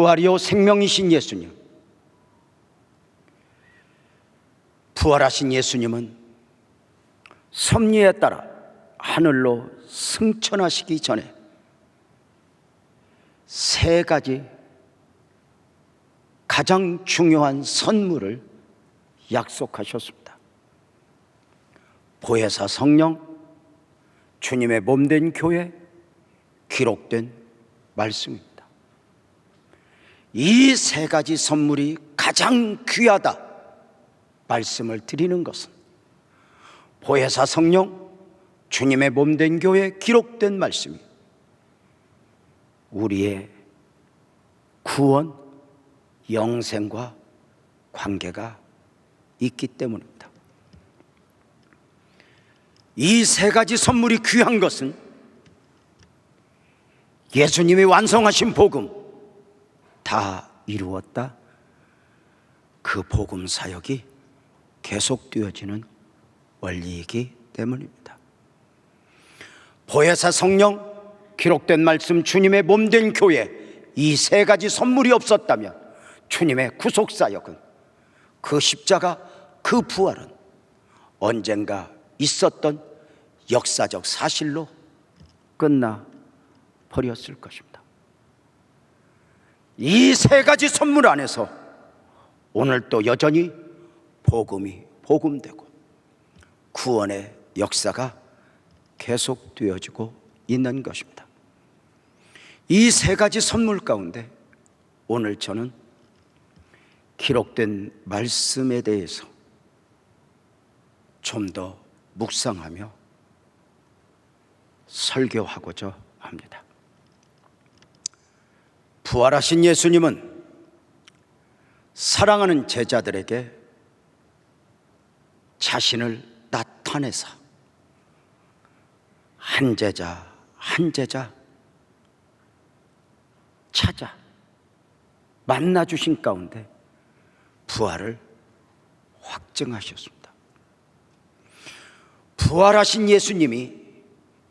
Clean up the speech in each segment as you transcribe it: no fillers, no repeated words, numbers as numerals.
부활이요 생명이신 예수님, 부활하신 예수님은 섭리에 따라 하늘로 승천하시기 전에 세 가지 가장 중요한 선물을 약속하셨습니다. 보혜사 성령, 주님의 몸된 교회, 기록된 말씀입니다. 이 세 가지 선물이 가장 귀하다 말씀을 드리는 것은 보혜사 성령, 주님의 몸된 교회, 기록된 말씀이 우리의 구원, 영생과 관계가 있기 때문입니다. 이 세 가지 선물이 귀한 것은 예수님이 완성하신 복음 다 이루었다, 그 복음 사역이 계속되어지는 원리이기 때문입니다. 보혜사 성령, 기록된 말씀, 주님의 몸된 교회, 이 세 가지 선물이 없었다면 주님의 구속사역은, 그 십자가, 그 부활은 언젠가 있었던 역사적 사실로 끝나 버렸을 것입니다. 이 세 가지 선물 안에서 오늘도 여전히 복음이 복음되고 구원의 역사가 계속되어지고 있는 것입니다. 이 세 가지 선물 가운데 오늘 저는 기록된 말씀에 대해서 좀 더 묵상하며 설교하고자 합니다. 부활하신 예수님은 사랑하는 제자들에게 자신을 나타내서 한 제자 한 제자 찾아 만나주신 가운데 부활을 확증하셨습니다. 부활하신 예수님이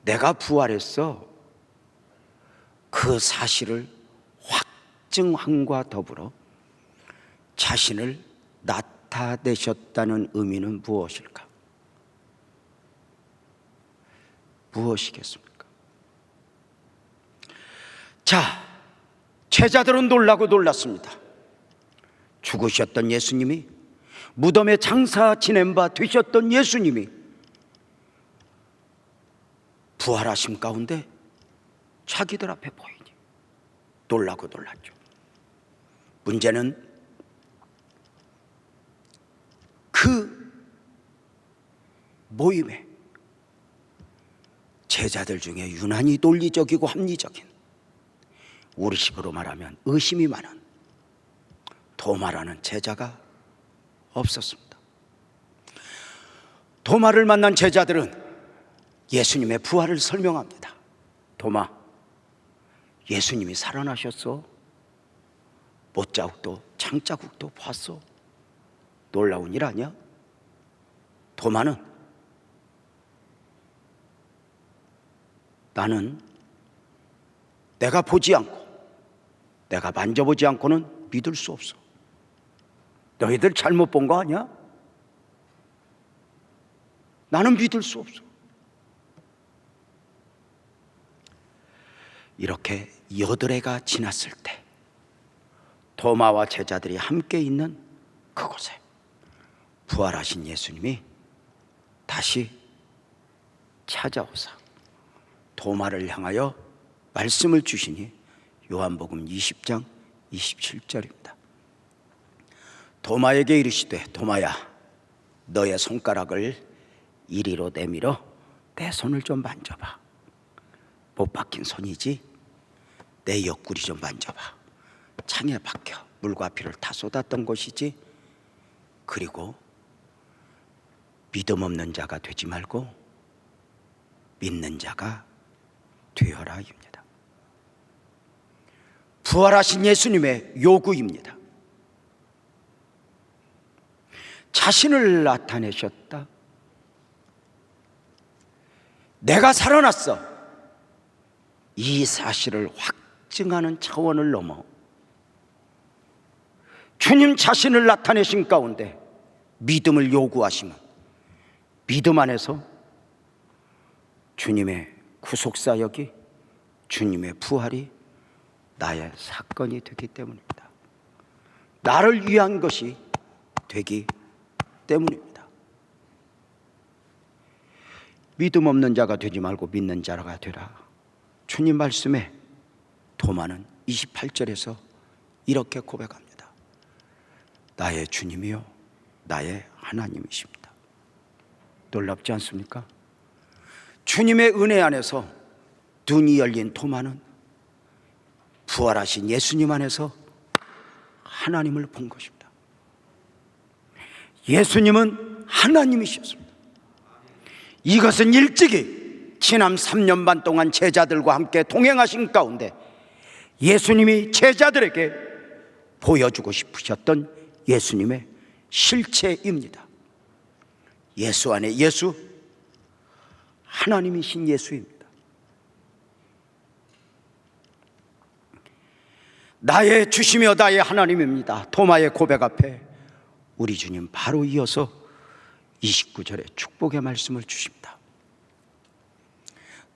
내가 부활했어, 그 사실을 확증함과 더불어 자신을 나타내셨다는 의미는 무엇일까? 무엇이겠습니까? 자, 제자들은 놀라고 놀랐습니다. 죽으셨던 예수님이, 무덤에 장사 지낸 바 되셨던 예수님이 부활하심 가운데 자기들 앞에 보이니 놀라고 놀랐죠. 문제는 그 모임에 제자들 중에 유난히 논리적이고 합리적인, 우리식으로 말하면 의심이 많은 도마라는 제자가 없었습니다. 도마를 만난 제자들은 예수님의 부활을 설명합니다. 도마, 예수님이 살아나셨어? 못자국도 창자국도 봤어? 놀라운 일 아니야? 도마는, 나는 내가 보지 않고 내가 만져보지 않고는 믿을 수 없어. 너희들 잘못 본 거 아니야? 나는 믿을 수 없어. 이렇게 여드레가 지났을 때 도마와 제자들이 함께 있는 그곳에 부활하신 예수님이 다시 찾아오사 도마를 향하여 말씀을 주시니 요한복음 20장 27절입니다. 도마에게 이르시되, 도마야, 너의 손가락을 이리로 내밀어 내 손을 좀 만져봐. 못 박힌 손이지? 내 옆구리 좀 만져봐. 창에 박혀 물과 피를 다 쏟았던 곳이지? 그리고 믿음 없는 자가 되지 말고 믿는 자가 되어라입니다. 부활하신 예수님의 요구입니다. 자신을 나타내셨다. 내가 살아났어. 이 사실을 확증하는 차원을 넘어 주님 자신을 나타내신 가운데 믿음을 요구하시면 믿음 안에서 주님의 구속사역이, 주님의 부활이 나의 사건이 되기 때문입니다. 나를 위한 것이 되기 때문입니다. 믿음 없는 자가 되지 말고 믿는 자가 되라. 주님 말씀에 도마는 28절에서 이렇게 고백합니다. 나의 주님이요 나의 하나님이십니다. 놀랍지 않습니까? 주님의 은혜 안에서 눈이 열린 도마는 부활하신 예수님 안에서 하나님을 본 것입니다. 예수님은 하나님이셨습니다. 이것은 일찍이 지난 3년 반 동안 제자들과 함께 동행하신 가운데 예수님이 제자들에게 보여주고 싶으셨던 예수님의 실체입니다. 예수 안에 예수, 하나님이신 예수입니다. 나의 주시며 나의 하나님입니다. 도마의 고백 앞에 우리 주님 바로 이어서 29절에 축복의 말씀을 주십니다.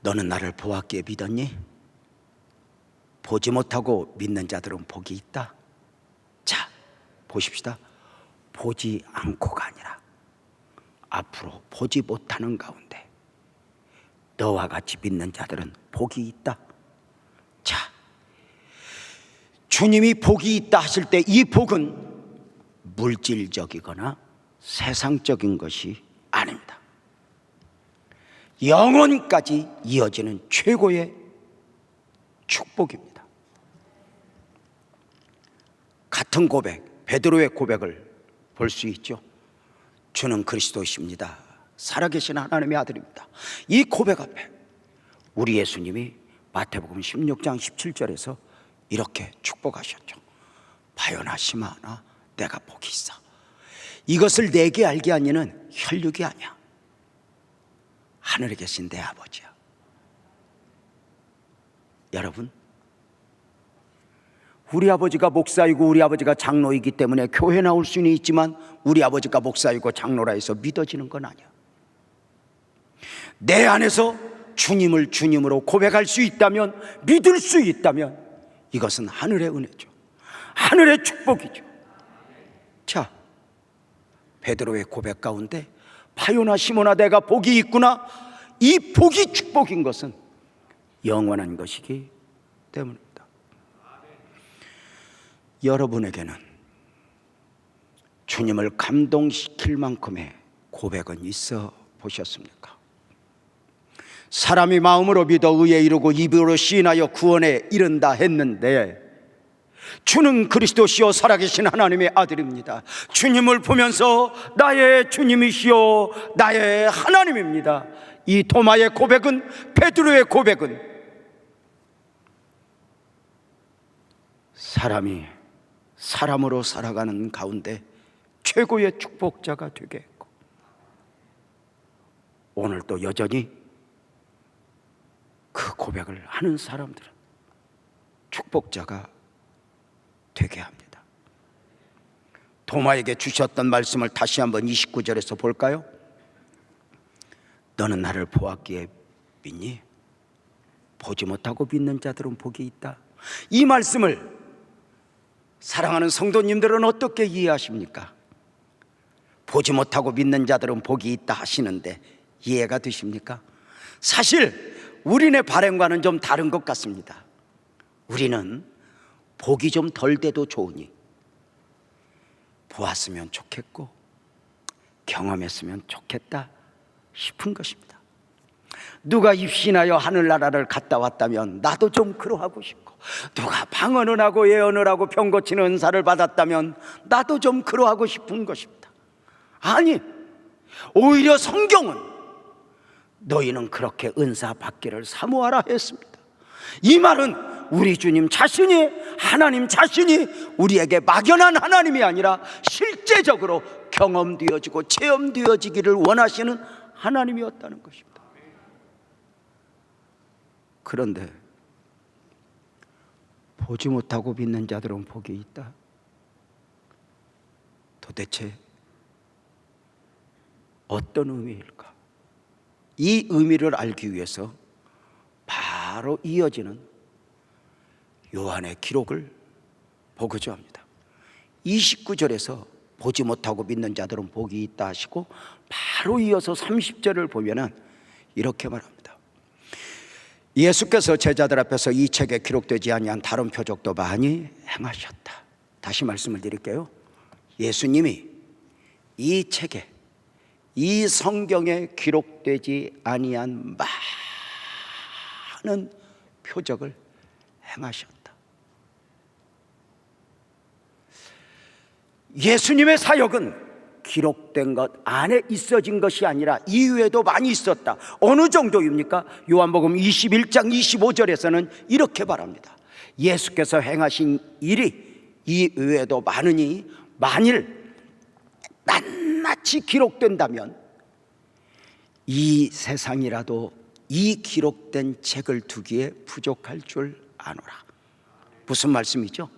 너는 나를 보았기에 믿었니? 보지 못하고 믿는 자들은 복이 있다. 자, 보십시다. 보지 않고가 아니라 앞으로 보지 못하는 가운데 너와 같이 믿는 자들은 복이 있다. 자, 주님이 복이 있다 하실 때 이 복은 물질적이거나 세상적인 것이 아닙니다. 영원까지 이어지는 최고의 축복입니다. 같은 고백, 베드로의 고백을 볼 수 있죠. 주는 그리스도이십니다. 살아계신 하나님의 아들입니다. 이 고백 앞에 우리 예수님이 마태복음 16장 17절에서 이렇게 축복하셨죠. 바요나 시마나 내가 복이 있어. 이것을 내게 알게 하니는 혈육이 아니야. 하늘에 계신 내 아버지야. 여러분, 우리 아버지가 목사이고 우리 아버지가 장로이기 때문에 교회 나올 수는 있지만 우리 아버지가 목사이고 장로라 해서 믿어지는 건 아니야. 내 안에서 주님을 주님으로 고백할 수 있다면, 믿을 수 있다면 이것은 하늘의 은혜죠. 하늘의 축복이죠. 자, 베드로의 고백 가운데 바요나 시모나 내가 복이 있구나. 이 복이 축복인 것은 영원한 것이기 때문입니다. 여러분에게는 주님을 감동시킬 만큼의 고백은 있어 보셨습니까? 사람이 마음으로 믿어 의에 이르고 입으로 시인하여 구원에 이른다 했는데 주는 그리스도시요 살아계신 하나님의 아들입니다. 주님을 보면서 나의 주님이시요 나의 하나님입니다. 이 도마의 고백은, 베드로의 고백은 사람이 사람으로 살아가는 가운데 최고의 축복자가 되게 했고, 오늘도 여전히 그 고백을 하는 사람들은 축복자가 되게 합니다. 도마에게 주셨던 말씀을 다시 한번 29절에서 볼까요? 너는 나를 보았기에 믿니? 보지 못하고 믿는 자들은 복이 있다. 이 말씀을 사랑하는 성도님들은 어떻게 이해하십니까? 보지 못하고 믿는 자들은 복이 있다 하시는데 이해가 되십니까? 사실 우리네 바람과는 좀 다른 것 같습니다. 우리는 복이 좀 덜 돼도 좋으니 보았으면 좋겠고 경험했으면 좋겠다 싶은 것입니다. 누가 입신하여 하늘나라를 갔다 왔다면 나도 좀 그러하고 싶고, 누가 방언을 하고 예언을 하고 병 고치는 은사를 받았다면 나도 좀 그러하고 싶은 것입니다. 아니, 오히려 성경은 너희는 그렇게 은사 받기를 사모하라 했습니다. 이 말은 우리 주님 자신이, 하나님 자신이 우리에게 막연한 하나님이 아니라 실제적으로 경험되어지고 체험되어지기를 원하시는 하나님이었다는 것입니다. 그런데 보지 못하고 믿는 자들은 복이 있다. 도대체 어떤 의미일까? 이 의미를 알기 위해서 바로 이어지는 요한의 기록을 보고자 합니다. 29절에서 보지 못하고 믿는 자들은 복이 있다 하시고, 바로 이어서 30절을 보면은 이렇게 말합니다. 예수께서 제자들 앞에서 이 책에 기록되지 아니한 다른 표적도 많이 행하셨다. 다시 말씀을 드릴게요. 예수님이 이 책에, 이 성경에 기록되지 아니한 많은 표적을 행하셨다. 예수님의 사역은 기록된 것 안에 있어진 것이 아니라 이외에도 많이 있었다. 어느 정도입니까? 요한복음 21장 25절에서는 이렇게 말합니다. 예수께서 행하신 일이 이외에도 많으니 만일 낱낱이 기록된다면 이 세상이라도 이 기록된 책을 두기에 부족할 줄 아노라. 무슨 말씀이죠?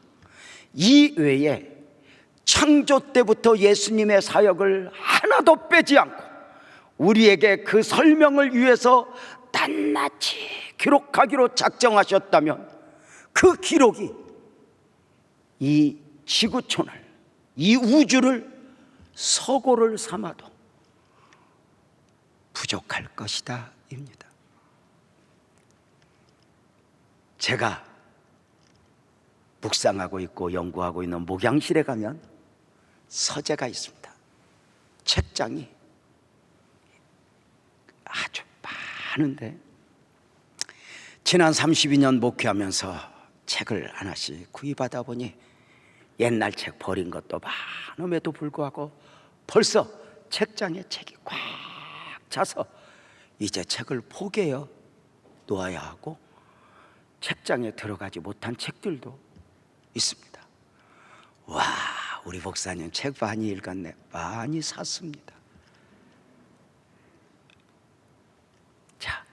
이 외에 창조 때부터 예수님의 사역을 하나도 빼지 않고 우리에게 그 설명을 위해서 낱낱이 기록하기로 작정하셨다면, 그 기록이 이 지구촌을, 이 우주를 서고를 삼아도 부족할 것이다 입니다. 제가 묵상하고 있고 연구하고 있는 목양실에 가면 서재가 있습니다. 책장이 아주 많은데, 지난 32년 목회하면서 책을 하나씩 구입하다 보니 옛날 책 버린 것도 많음에도 불구하고 벌써 책장에 책이 꽉 차서 이제 책을 포개어 놓아야 하고, 책장에 들어가지 못한 책들도 있습니다. 와, 우리 목사님 책 많이 읽었네. 많이 샀습니다. 자,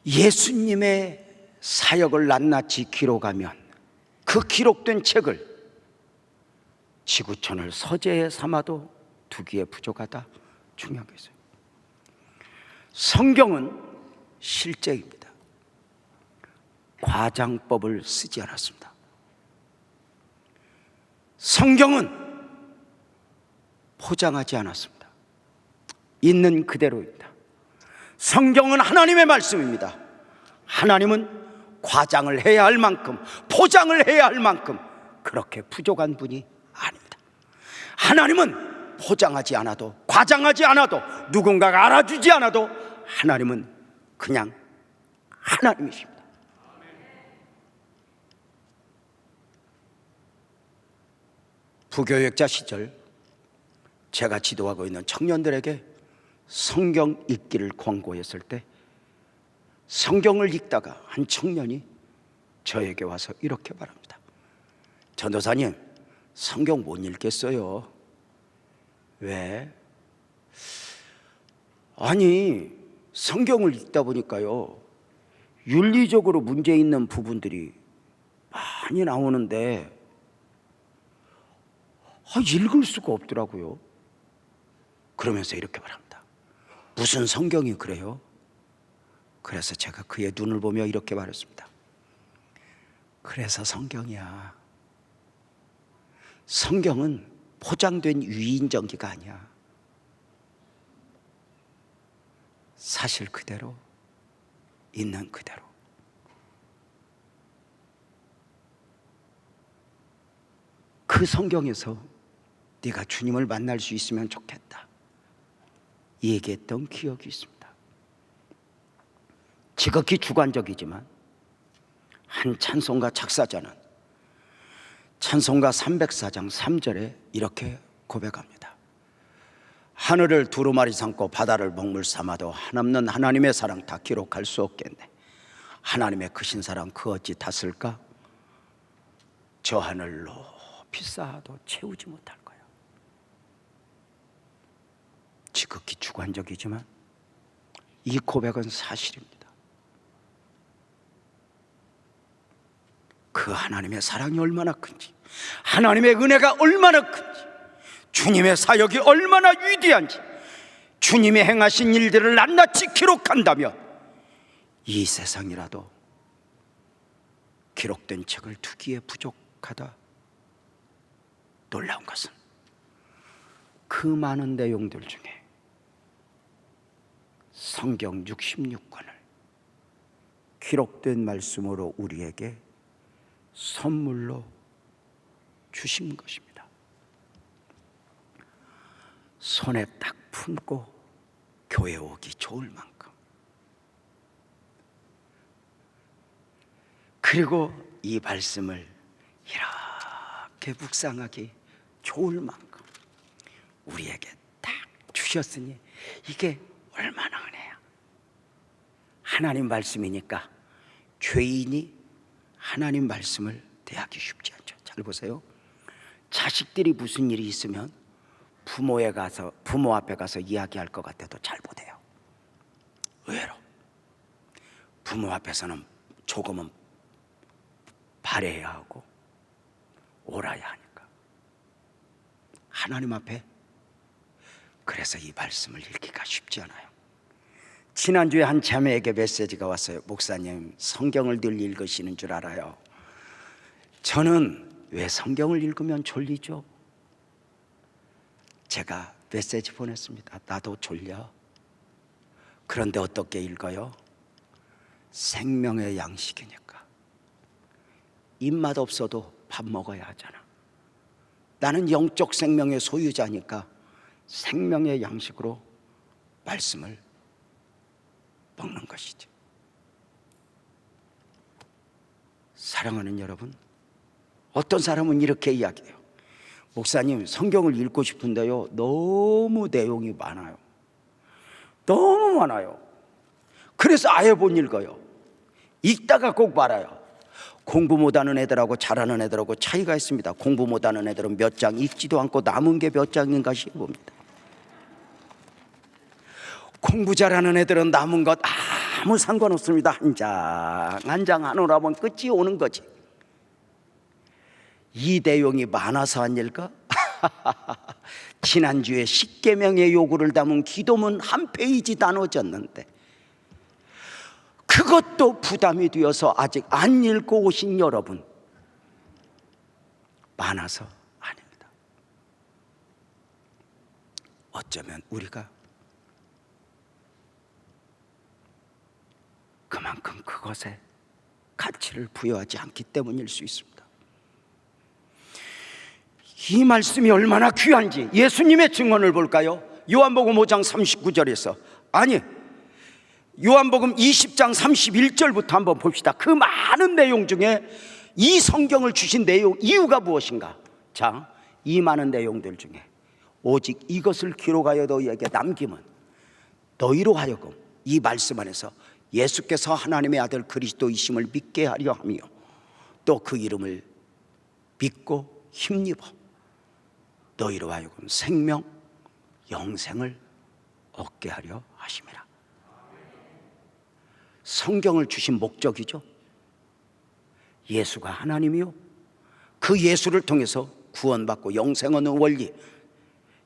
예수님의 사역을 낱낱이 기록하면 그 기록된 책을 지구촌을 서재에 삼아도 두기에 부족하다. 중요한 것이죠. 성경은 실제입니다. 과장법을 쓰지 않았습니다. 성경은 포장하지 않았습니다. 있는 그대로입니다. 성경은 하나님의 말씀입니다. 하나님은 과장을 해야 할 만큼, 포장을 해야 할 만큼 그렇게 부족한 분이 아닙니다. 하나님은 포장하지 않아도, 과장하지 않아도, 누군가가 알아주지 않아도 하나님은 그냥 하나님이십니다. 부교역자 시절 제가 지도하고 있는 청년들에게 성경 읽기를 권고했을 때, 성경을 읽다가 한 청년이 저에게 와서 이렇게 말합니다. 전도사님, 성경 못 읽겠어요. 왜? 아니, 성경을 읽다 보니까요, 윤리적으로 문제 있는 부분들이 많이 나오는데 읽을 수가 없더라고요. 그러면서 이렇게 말합니다. 무슨 성경이 그래요? 그래서 제가 그의 눈을 보며 이렇게 말했습니다. 그래서 성경이야. 성경은 포장된 위인전기가 아니야. 사실 그대로, 있는 그대로. 그 성경에서 네가 주님을 만날 수 있으면 좋겠다, 얘기했던 기억이 있습니다. 지극히 주관적이지만 한 찬송가 작사자는 찬송가 304장 3절에 이렇게 고백합니다. 하늘을 두루마리 삼고 바다를 먹물 삼아도 한없는 하나님의 사랑 다 기록할 수 없겠네. 하나님의 크신 사랑 그 어찌 탔을까? 저 하늘 높이 쌓아도 채우지 못할 거야. 지극히 주관적이지만 이 고백은 사실입니다. 그 하나님의 사랑이 얼마나 큰지, 하나님의 은혜가 얼마나 큰지, 주님의 사역이 얼마나 위대한지 주님이 행하신 일들을 낱낱이 기록한다면 이 세상이라도 기록된 책을 두기에 부족하다. 놀라운 것은 그 많은 내용들 중에 성경 66권을 기록된 말씀으로 우리에게 선물로 주신 것입니다. 손에 딱 품고 교회 오기 좋을 만큼, 그리고 이 말씀을 이렇게 묵상하기 좋을 만큼 우리에게 딱 주셨으니 이게 얼마나 은혜야. 하나님 말씀이니까 죄인이 하나님 말씀을 대하기 쉽지 않죠. 잘 보세요. 자식들이 무슨 일이 있으면 부모 앞에 가서 이야기할 것 같아도 잘 못해요. 의외로 부모 앞에서는 조금은 바래야 하고 옳아야 하니까. 하나님 앞에, 그래서 이 말씀을 읽기가 쉽지 않아요. 지난주에 한 자매에게 메시지가 왔어요. 목사님, 성경을 늘 읽으시는 줄 알아요. 저는 왜 성경을 읽으면 졸리죠? 제가 메시지 보냈습니다. 나도 졸려. 그런데 어떻게 읽어요? 생명의 양식이니까. 입맛 없어도 밥 먹어야 하잖아. 나는 영적 생명의 소유자니까 생명의 양식으로 말씀을 먹는 것이지. 사랑하는 여러분, 어떤 사람은 이렇게 이야기해요. 목사님, 성경을 읽고 싶은데요, 너무 내용이 많아요. 너무 많아요. 그래서 아예 못 읽어요. 읽다가 꼭 말아요. 공부 못하는 애들하고 잘하는 애들하고 차이가 있습니다. 공부 못하는 애들은 몇 장 읽지도 않고 남은 게 몇 장인가 싶습니다. 공부 잘하는 애들은 남은 것 아무 상관없습니다. 한 장 하느라 보면 끝이 오는 거지. 이 내용이 많아서 안 읽어? 지난주에 십계명의 요구를 담은 기도문 한 페이지 나눠졌는데 그것도 부담이 되어서 아직 안 읽고 오신 여러분, 많아서 아닙니다. 어쩌면 우리가 그만큼 그것에 가치를 부여하지 않기 때문일 수 있습니다. 이 말씀이 얼마나 귀한지 예수님의 증언을 볼까요? 요한복음 5장 39절에서, 아니, 요한복음 20장 31절부터 한번 봅시다. 그 많은 내용 중에 이 성경을 주신 내용, 이유가 무엇인가? 자, 이 많은 내용들 중에 오직 이것을 기록하여 너희에게 남김은 너희로 하여금 이 말씀 안에서 예수께서 하나님의 아들 그리스도이심을 믿게 하려 하며 또 그 이름을 믿고 힘입어 너희로 하여금 생명, 영생을 얻게 하려 하심이라. 성경을 주신 목적이죠. 예수가 하나님이요, 그 예수를 통해서 구원받고 영생 얻는 원리,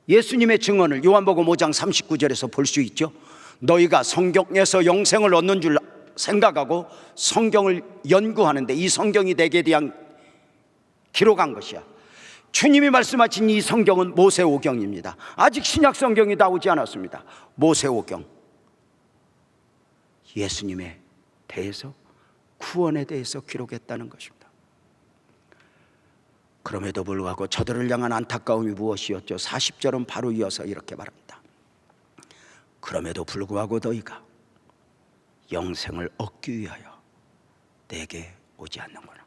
예수님의 증언을 요한복음 5장 39절에서 볼 수 있죠. 너희가 성경에서 영생을 얻는 줄 생각하고 성경을 연구하는데 이 성경이 내게 대한 기록한 것이야. 주님이 말씀하신 이 성경은 모세오경입니다. 아직 신약 성경이 나오지 않았습니다. 모세오경, 예수님에 대해서, 구원에 대해서 기록했다는 것입니다. 그럼에도 불구하고 저들을 향한 안타까움이 무엇이었죠? 40절은 바로 이어서 이렇게 말합니다. 그럼에도 불구하고 너희가 영생을 얻기 위하여 내게 오지 않는구나.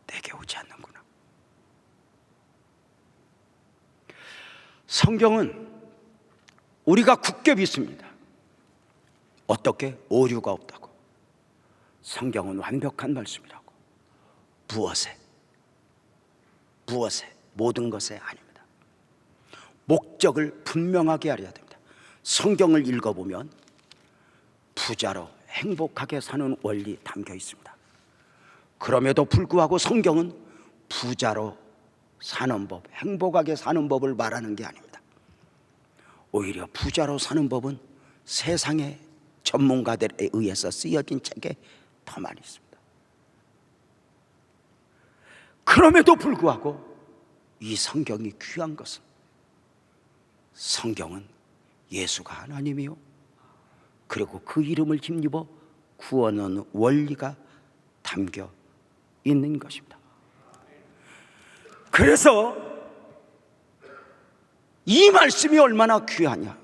내게 오지 않는구나. 성경은 우리가 굳게 믿습니다. 어떻게? 오류가 없다고. 성경은 완벽한 말씀이라고. 무엇에? 모든 것에 아닙니다. 목적을 분명하게 알아야 됩니다. 성경을 읽어보면 부자로 행복하게 사는 원리 담겨 있습니다. 그럼에도 불구하고 성경은 부자로 사는 법, 행복하게 사는 법을 말하는 게 아닙니다. 오히려 부자로 사는 법은 세상의 전문가들에 의해서 쓰여진 책에 더 많이 있습니다. 그럼에도 불구하고 이 성경이 귀한 것은, 성경은 예수가 하나님이요, 그리고 그 이름을 힘입어 구원하는 원리가 담겨 있는 것입니다. 그래서 이 말씀이 얼마나 귀하냐,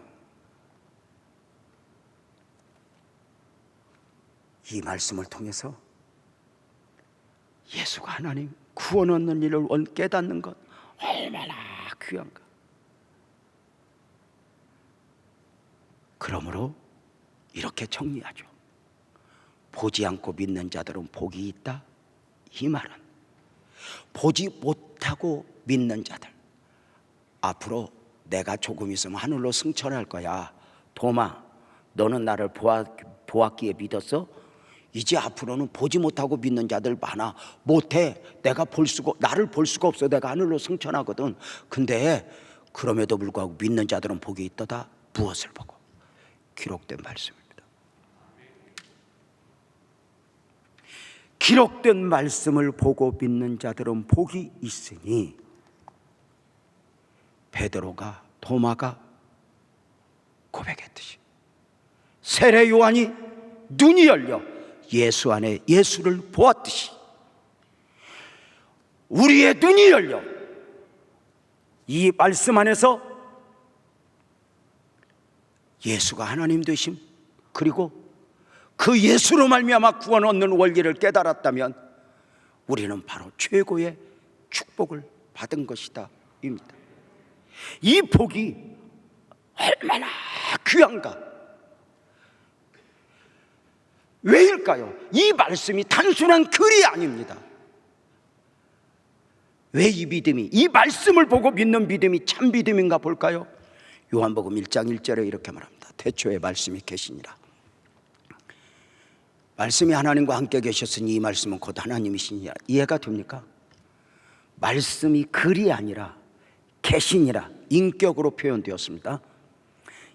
이 말씀을 통해서 예수가 하나님, 구원 얻는 일을 깨닫는 것 얼마나 귀한가. 그러므로 이렇게 정리하죠. 보지 않고 믿는 자들은 복이 있다. 이 말은 보지 못하고 믿는 자들, 앞으로 내가 조금 있으면 하늘로 승천할 거야. 도마, 너는 나를 보았기에 믿었어? 이제 앞으로는 보지 못하고 믿는 자들 많아. 못해. 나를 볼 수가 없어. 내가 하늘로 승천하거든. 근데 그럼에도 불구하고 믿는 자들은 복이 있도다. 무엇을 보고? 기록된 말씀입니다. 기록된 말씀을 보고 믿는 자들은 복이 있으니, 베드로가, 도마가 고백했듯이 세례 요한이 눈이 열려 예수 안에 예수를 보았듯이, 우리의 눈이 열려 이 말씀 안에서 예수가 하나님 되심, 그리고 그 예수로 말미암아 구원 얻는 원리를 깨달았다면 우리는 바로 최고의 축복을 받은 것이다 입니다. 이 복이 얼마나 귀한가. 왜일까요? 이 말씀이 단순한 글이 아닙니다. 왜 이 믿음이, 이 말씀을 보고 믿는 믿음이 참 믿음인가 볼까요? 요한복음 1장 1절에 이렇게 말합니다. 태초에 말씀이 계시니라. 말씀이 하나님과 함께 계셨으니 이 말씀은 곧 하나님이시니라. 이해가 됩니까? 말씀이 글이 아니라 계시니라, 인격으로 표현되었습니다.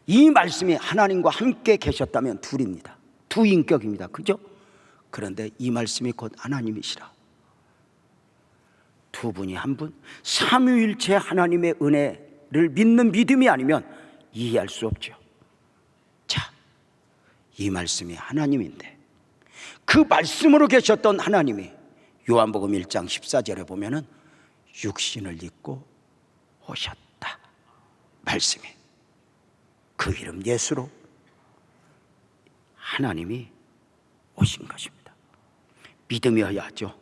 이 말씀이 하나님과 함께 계셨다면 둘입니다. 두 인격입니다. 그죠? 그런데 이 말씀이 곧 하나님이시라. 두 분이 한 분, 삼위일체 하나님의 은혜를 믿는 믿음이 아니면 이해할 수 없죠. 자, 이 말씀이 하나님인데 그 말씀으로 계셨던 하나님이 요한복음 1장 14절에 보면은 육신을 입고 오셨다. 말씀이, 그 이름 예수로 하나님이 오신 것입니다. 믿음이어야죠.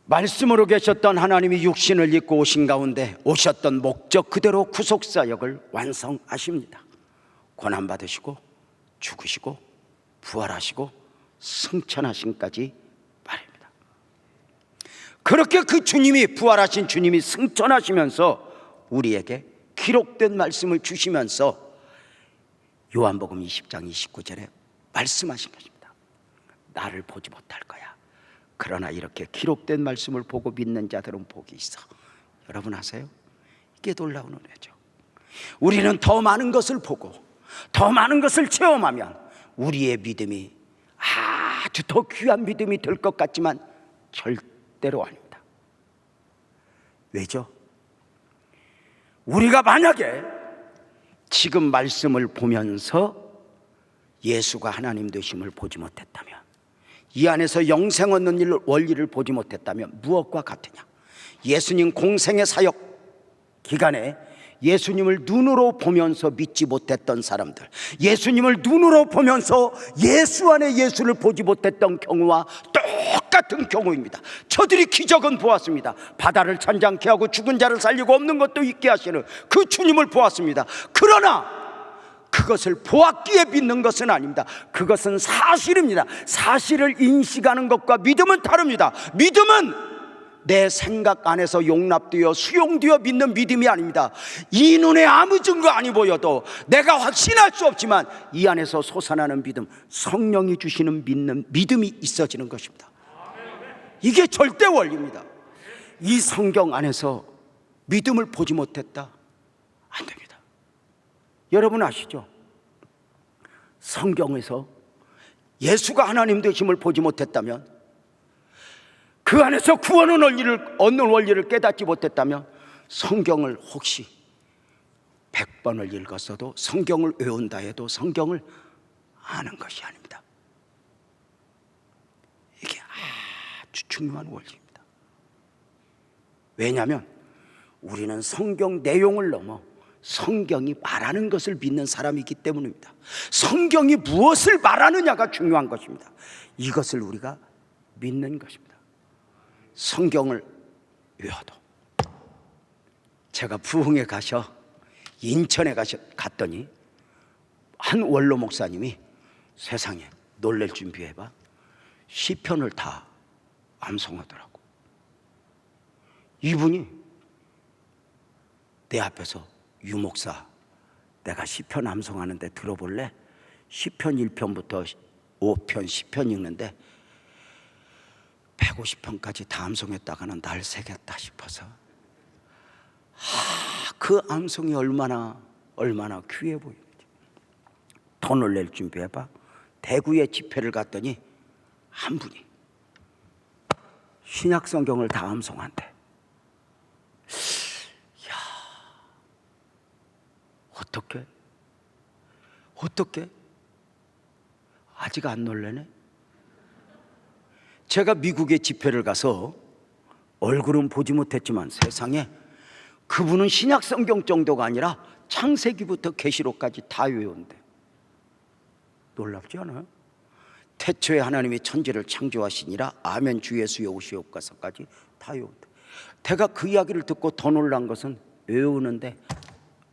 말씀으로 계셨던 하나님이 육신을 입고 오신 가운데 오셨던 목적 그대로 구속사역을 완성하십니다. 고난받으시고 죽으시고 부활하시고 승천하신까지 말입니다. 그렇게 그 주님이, 부활하신 주님이 승천하시면서 우리에게 기록된 말씀을 주시면서 요한복음 20장 29절에 말씀하신 것입니다. 나를 보지 못할 거야. 그러나 이렇게 기록된 말씀을 보고 믿는 자들은 복이 있어. 여러분 아세요? 이게 놀라운 은혜죠. 우리는 더 많은 것을 보고 더 많은 것을 체험하면 우리의 믿음이 아주 더 귀한 믿음이 될 것 같지만 절대로 아닙니다. 왜죠? 우리가 만약에 지금 말씀을 보면서 예수가 하나님 되심을 보지 못했다면, 이 안에서 영생 얻는 일 원리를 보지 못했다면 무엇과 같으냐? 예수님 공생의 사역 기간에 예수님을 눈으로 보면서 믿지 못했던 사람들, 예수님을 눈으로 보면서 예수 안에 예수를 보지 못했던 경우와 똑같은 경우입니다. 저들이 기적은 보았습니다. 바다를 찬장케 하고 죽은 자를 살리고 없는 것도 있게 하시는 그 주님을 보았습니다. 그러나 그것을 보았기에 믿는 것은 아닙니다. 그것은 사실입니다. 사실을 인식하는 것과 믿음은 다릅니다. 믿음은 내 생각 안에서 용납되어 수용되어 믿는 믿음이 아닙니다. 이 눈에 아무 증거 아니 보여도 내가 확신할 수 없지만 이 안에서 솟아나는 믿음, 성령이 주시는 믿는 믿음이 있어지는 것입니다. 이게 절대 원리입니다. 이 성경 안에서 믿음을 보지 못했다, 안 됩니다. 여러분 아시죠? 성경에서 예수가 하나님 되심을 보지 못했다면, 그 안에서 구원의 원리를, 얻는 원리를 깨닫지 못했다면 성경을 혹시 100번을 읽었어도, 성경을 외운다 해도 성경을 아는 것이 아닙니다. 이게 아주 중요한 원리입니다. 왜냐하면 우리는 성경 내용을 넘어 성경이 말하는 것을 믿는 사람이기 때문입니다. 성경이 무엇을 말하느냐가 중요한 것입니다. 이것을 우리가 믿는 것입니다. 성경을 외워도, 제가 부흥에 가셔 인천에 갔더니 한 원로 목사님이, 세상에 놀랄 준비해봐, 시편을 다 암송하더라고. 이분이 내 앞에서, 유 목사, 내가 시편 암송하는데 들어볼래? 시편 1편부터 5편 10편 읽는데 150편까지 다 암송했다가는 날 새겠다 싶어서, 그 암송이 얼마나 귀해 보이는지. 돈을 낼 준비해봐. 대구에 집회를 갔더니 한 분이 신약 성경을 다 암송한대. 야, 어떻게 아직 안 놀래네? 제가 미국에 집회를 가서 얼굴은 보지 못했지만 세상에, 그분은 신약 성경 정도가 아니라 창세기부터 계시록까지 다 외운대. 놀랍지 않아요? 태초에 하나님이 천지를 창조하시니라 아멘 주 예수의 오시옵소서까지 다 외운대. 제가 그 이야기를 듣고 더 놀란 것은 외우는데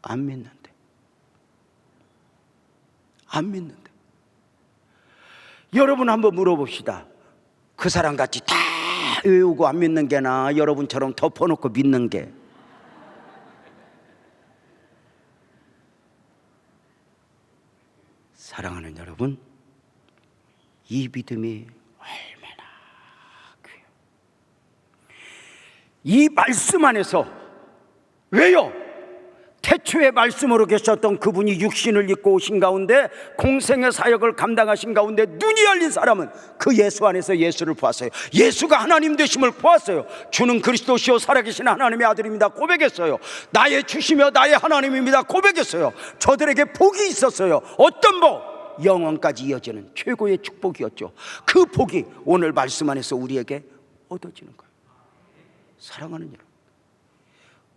안 믿는데. 여러분 한번 물어봅시다. 그 사람같이 다 외우고 안 믿는 게나 여러분처럼 덮어놓고 믿는 게? 사랑하는 여러분, 이 믿음이 얼마나 귀해요. 이 말씀 안에서, 왜요? 태초에 말씀으로 계셨던 그분이 육신을 입고 오신 가운데, 공생의 사역을 감당하신 가운데 눈이 열린 사람은 그 예수 안에서 예수를 보았어요. 예수가 하나님 되심을 보았어요. 주는 그리스도시요 살아계신 하나님의 아들입니다 고백했어요. 나의 주시며 나의 하나님입니다 고백했어요. 저들에게 복이 있었어요. 어떤 복? 영원까지 이어지는 최고의 축복이었죠. 그 복이 오늘 말씀 안에서 우리에게 얻어지는 거예요. 사랑하는 여러분,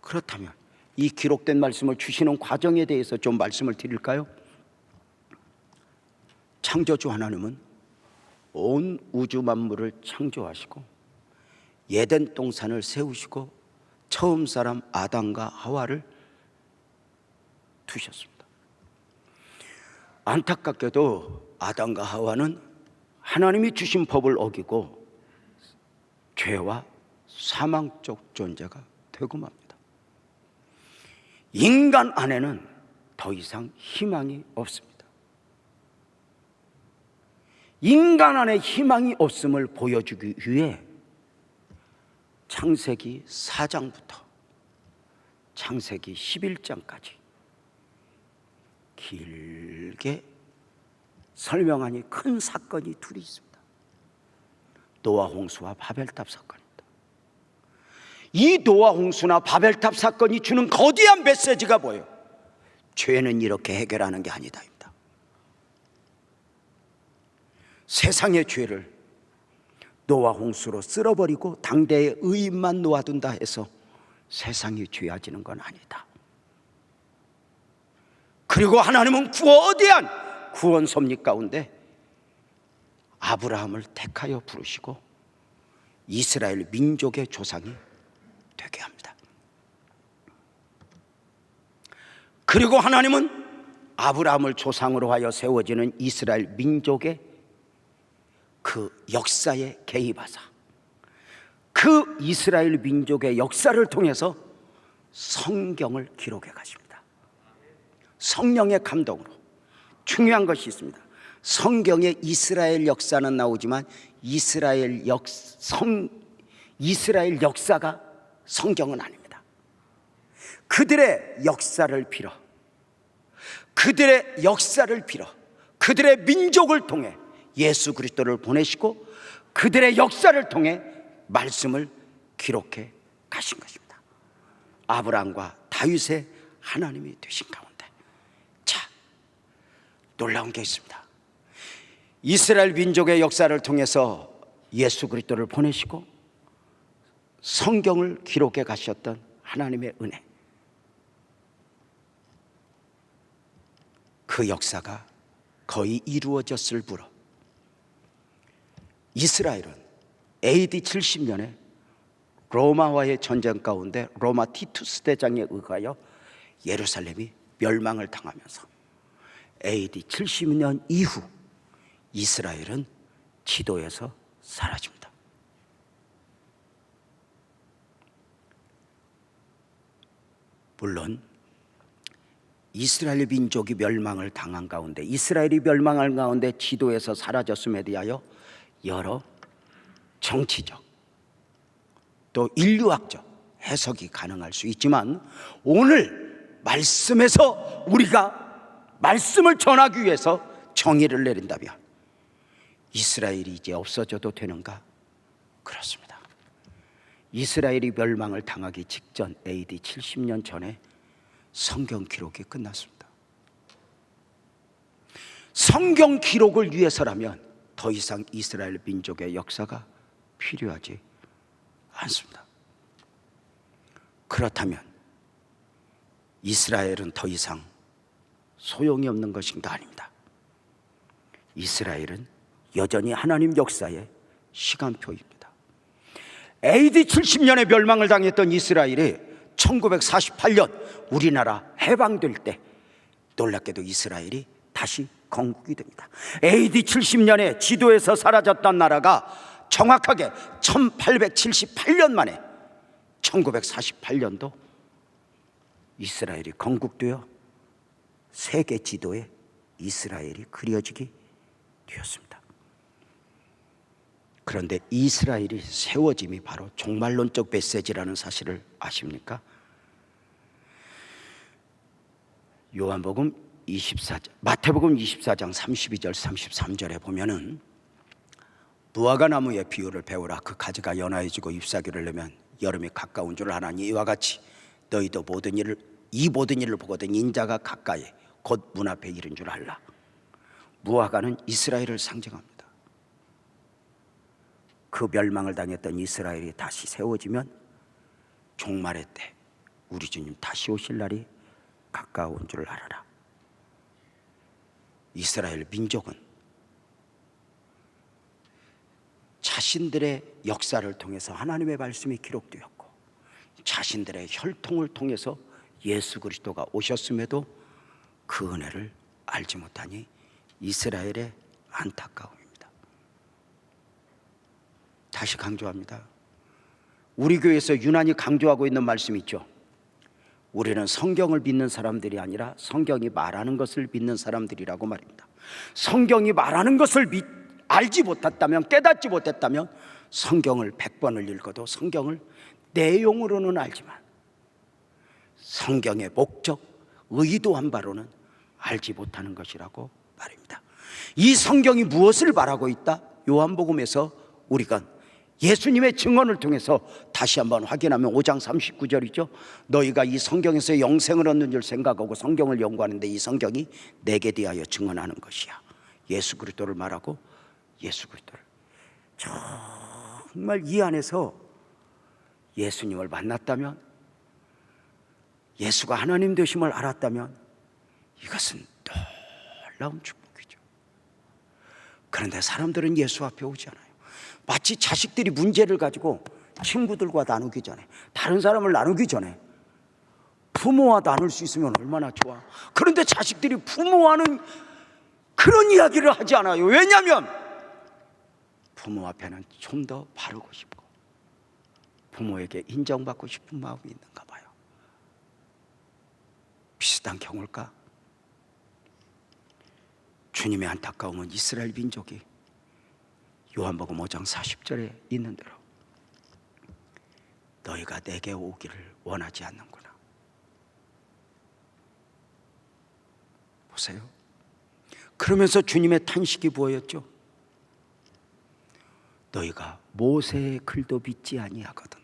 그렇다면 이 기록된 말씀을 주시는 과정에 대해서 좀 말씀을 드릴까요? 창조주 하나님은 온 우주 만물을 창조하시고 에덴 동산을 세우시고 처음 사람 아담과 하와를 두셨습니다. 안타깝게도 아담과 하와는 하나님이 주신 법을 어기고 죄와 사망적 존재가 되고 맙니다. 인간 안에는 더 이상 희망이 없습니다. 인간 안에 희망이 없음을 보여주기 위해 창세기 4장부터 창세기 11장까지 길게 설명하니 큰 사건이 둘이 있습니다. 노아 홍수와 바벨탑 사건입니다. 이 노아 홍수나 바벨탑 사건이 주는 거대한 메시지가 뭐예요? 죄는 이렇게 해결하는 게 아니다입니다. 세상의 죄를 노아 홍수로 쓸어버리고 당대의 의인만 놓아둔다 해서 세상이 죄아지는 건 아니다. 그리고 하나님은 거대한 구원 섭리 가운데 아브라함을 택하여 부르시고 이스라엘 민족의 조상이 되게 합니다. 그리고 하나님은 아브라함을 조상으로 하여 세워지는 이스라엘 민족의 그 역사에 개입하사 그 그 이스라엘 민족의 역사를 통해서 성경을 기록해 가십니다. 성령의 감동으로. 중요한 것이 있습니다. 성경에 이스라엘 역사는 나오지만 이스라엘 역사가 성경은 아닙니다. 그들의 역사를 빌어, 그들의 민족을 통해 예수 그리스도를 보내시고 그들의 역사를 통해 말씀을 기록해 가신 것입니다. 아브라함과 다윗의 하나님이 되신 가운데, 자, 놀라운 게 있습니다. 이스라엘 민족의 역사를 통해서 예수 그리스도를 보내시고 성경을 기록해 가셨던 하나님의 은혜, 그 역사가 거의 이루어졌을 부러 이스라엘은 AD 70년에 로마와의 전쟁 가운데 로마 티투스 대장에 의하여 예루살렘이 멸망을 당하면서 AD 70년 이후 이스라엘은 지도에서 사라집니다. 물론 이스라엘 민족이 멸망을 당한 가운데, 이스라엘이 멸망할 가운데 지도에서 사라졌음에 대하여 여러 정치적 또 인류학적 해석이 가능할 수 있지만, 오늘 말씀에서 우리가 말씀을 전하기 위해서 정의를 내린다면 이스라엘이 이제 없어져도 되는가? 그렇습니다. 이스라엘이 멸망을 당하기 직전 AD 70년 전에 성경 기록이 끝났습니다. 성경 기록을 위해서라면 더 이상 이스라엘 민족의 역사가 필요하지 않습니다. 그렇다면 이스라엘은 더 이상 소용이 없는 것인가? 아닙니다. 이스라엘은 여전히 하나님 역사의 시간표입니다. AD 70년에 멸망을 당했던 이스라엘이 1948년 우리나라 해방될 때 놀랍게도 이스라엘이 다시 건국이 됩니다. AD 70년에 지도에서 사라졌던 나라가 정확하게 1878년 만에 1948년도 이스라엘이 건국되어 세계 지도에 이스라엘이 그려지게 되었습니다. 그런데 이스라엘이 세워짐이 바로 종말론적 메시지라는 사실을 아십니까? 요한복음 24장, 마태복음 24장 32절 33절에 보면은 무화과 나무의 비유를 배우라. 그 가지가 연하여지고 잎사귀를 내면 여름이 가까운 줄 아나니 이와 같이 너희도 이 모든 일을 보거든 인자가 가까이 곧 문 앞에 이른 줄 알라. 무화과는 이스라엘을 상징합니다. 그 멸망을 당했던 이스라엘이 다시 세워지면 종말의 때 우리 주님 다시 오실 날이 가까운 줄 알아라. 이스라엘 민족은 자신들의 역사를 통해서 하나님의 말씀이 기록되었고 자신들의 혈통을 통해서 예수 그리스도가 오셨음에도 그 은혜를 알지 못하니 이스라엘의 안타까움입니다. 다시 강조합니다. 우리 교회에서 유난히 강조하고 있는 말씀이 있죠. 우리는 성경을 믿는 사람들이 아니라 성경이 말하는 것을 믿는 사람들이라고 말입니다. 성경이 말하는 것을 알지 못했다면, 깨닫지 못했다면 성경을 100번을 읽어도 성경을 내용으로는 알지만 성경의 목적, 의도한 바로는 알지 못하는 것이라고 말입니다. 이 성경이 무엇을 말하고 있다? 요한복음에서 우리가 예수님의 증언을 통해서 다시 한번 확인하면 5장 39절이죠. 너희가 이 성경에서 영생을 얻는 줄 생각하고 성경을 연구하는데 이 성경이 내게 대하여 증언하는 것이야. 예수 그리스도를 말하고 예수 그리스도를 정말 이 안에서 예수님을 만났다면, 예수가 하나님 되심을 알았다면 이것은 놀라운 축복이죠. 그런데 사람들은 예수 앞에 오지 않아요. 마치 자식들이 문제를 가지고 친구들과 나누기 전에, 다른 사람을 나누기 전에 부모와 나눌 수 있으면 얼마나 좋아. 그런데 자식들이 부모와는 그런 이야기를 하지 않아요. 왜냐하면 부모 앞에는 좀 더 바르고 싶고 부모에게 인정받고 싶은 마음이 있는가 봐요. 비슷한 경우일까? 주님의 안타까움은 이스라엘 민족이 요한복음 5장 40절에 있는 대로 너희가 내게 오기를 원하지 않는구나. 보세요. 그러면서 주님의 탄식이 보였죠. 너희가 모세의 글도 믿지 아니하거든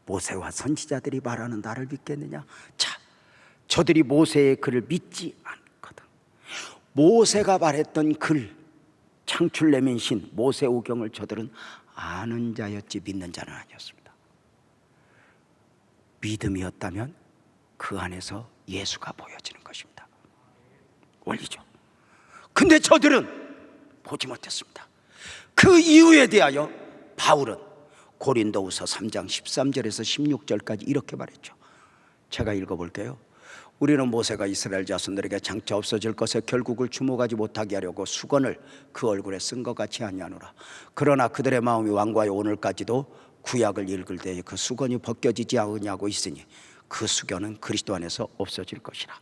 모세와 선지자들이 말하는 나를 믿겠느냐? 자, 저들이 모세의 글을 믿지 않거든. 모세가 말했던 글, 창출 내민 신 모세 오경을 저들은 아는 자였지 믿는 자는 아니었습니다. 믿음이었다면 그 안에서 예수가 보여지는 것입니다. 원리죠. 근데 저들은 보지 못했습니다. 그 이유에 대하여 바울은 고린도후서 3장 13절에서 16절까지 이렇게 말했죠. 제가 읽어볼게요. 우리는 모세가 이스라엘 자손들에게 장차 없어질 것에 결국을 주목하지 못하게 하려고 수건을 그 얼굴에 쓴 것 같이 아니하노라. 그러나 그들의 마음이 완고하여 오늘까지도 구약을 읽을 때에 그 수건이 벗겨지지 아니하고 있으니 그 수건은 그리스도 안에서 없어질 것이라.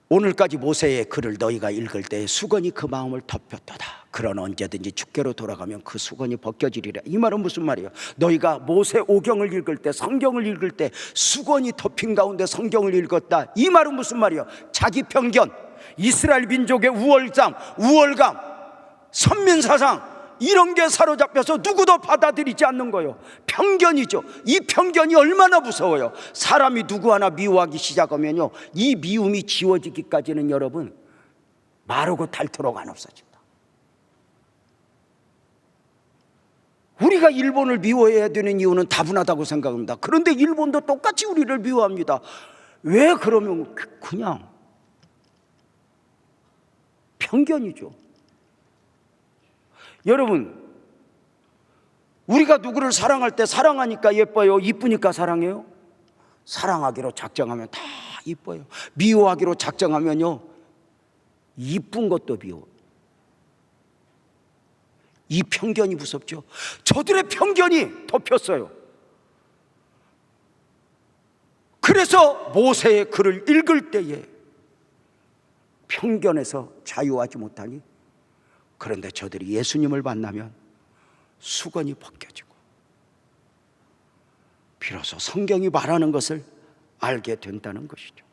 오늘까지 모세의 글을 너희가 읽을 때에 수건이 그 마음을 덮였도다. 그러나 언제든지 주께로 돌아가면 그 수건이 벗겨지리라. 이 말은 무슨 말이에요? 너희가 모세 오경을 읽을 때, 성경을 읽을 때 수건이 덮인 가운데 성경을 읽었다. 이 말은 무슨 말이에요? 자기 편견, 이스라엘 민족의 우월감, 선민사상 이런 게 사로잡혀서 누구도 받아들이지 않는 거예요. 편견이죠. 이 편견이 얼마나 무서워요. 사람이 누구 하나 미워하기 시작하면요, 이 미움이 지워지기까지는 여러분 마르고 닳도록 안 없어진다. 우리가 일본을 미워해야 되는 이유는 다분하다고 생각합니다. 그런데 일본도 똑같이 우리를 미워합니다. 왜 그러면 그냥 편견이죠. 여러분, 우리가 누구를 사랑할 때 사랑하니까 예뻐요? 이쁘니까 사랑해요? 사랑하기로 작정하면 다 이뻐요. 미워하기로 작정하면요, 이쁜 것도 미워. 이 편견이 무섭죠. 저들의 편견이 덮였어요. 그래서 모세의 글을 읽을 때에 편견에서 자유하지 못하니, 그런데 저들이 예수님을 만나면 수건이 벗겨지고 비로소 성경이 말하는 것을 알게 된다는 것이죠.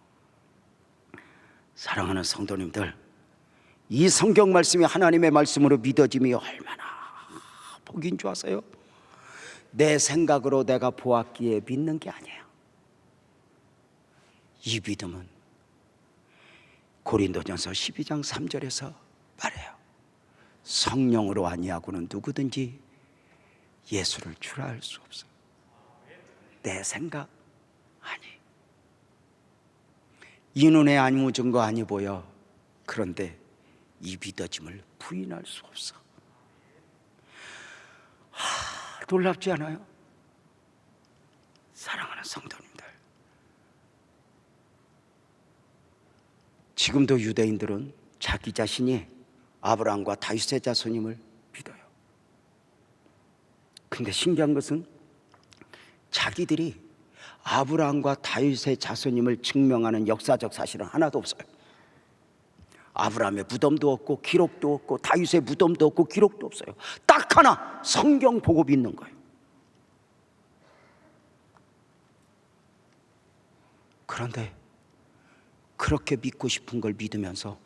사랑하는 성도님들, 이 성경 말씀이 하나님의 말씀으로 믿어짐이 얼마나 복인 줄 아세요? 내 생각으로 내가 보았기에 믿는 게 아니에요. 이 믿음은 고린도전서 12장 3절에서 말해요. 성령으로 아니하고는 누구든지 예수를 주라할 수 없어. 내 생각 아니. 이 눈에 안 묻은 거 아니 보여. 그런데 이 믿어짐을 부인할 수 없어. 놀랍지 않아요? 사랑하는 성도님들, 지금도 유대인들은 자기 자신이 아브라함과 다윗의 자손임을 믿어요. 근데 신기한 것은 자기들이 아브라함과 다윗의 자손임을 증명하는 역사적 사실은 하나도 없어요. 아브라함의 무덤도 없고 기록도 없고 다윗의 무덤도 없고 기록도 없어요. 딱 하나, 성경 보고 믿는 거예요. 그런데 그렇게 믿고 싶은 걸 믿으면서